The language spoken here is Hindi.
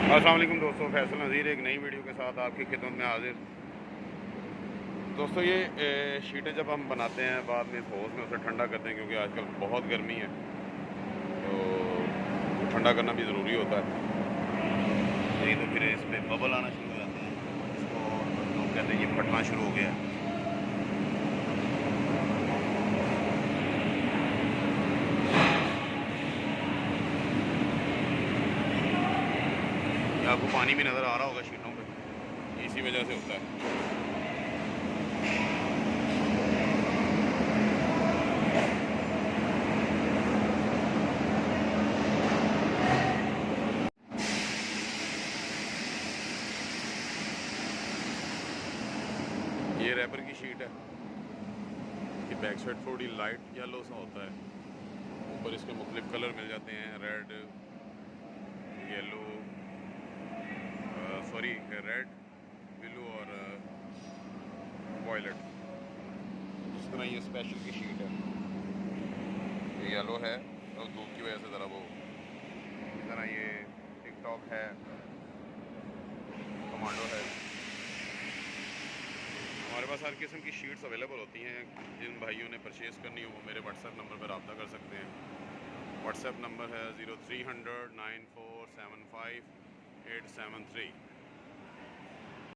अस्सलाम वालेकुम दोस्तों, फैसल नज़ीर एक नई वीडियो के साथ आपकी खिदमत में हाजिर। दोस्तों ये शीटें जब हम बनाते हैं बाद में हौज़ में उसे ठंडा करते हैं, क्योंकि आजकल बहुत गर्मी है तो ठंडा करना भी ज़रूरी होता है। नहीं तो फिर इस पर बबल आना शुरू हो जाते हैं, इसको लोग कहते हैं ये फटना शुरू हो गया है। आपको पानी भी नज़र आ रहा होगा शीटों पे, इसी वजह से होता है। ये रैपर की शीट है कि बैक साइड थोड़ी लाइट येलो सा होता है, ऊपर इसके मुख्तलिफ कलर मिल जाते हैं, red, yellow, sorry red, blue और वॉयलेट। इस तरह ये स्पेशल की शीट है, ये येलो है और धूप की वजह से ज़रा वो, इस तरह ये टिकटॉक है, कमांडो है। हमारे पास हर किस्म की शीट्स अवेलेबल होती हैं। जिन भाइयों ने परचेज़ करनी हो वो मेरे व्हाट्सएप नंबर पर रब्ता कर सकते हैं। व्हाट्सएप नंबर है 0300 9475 873।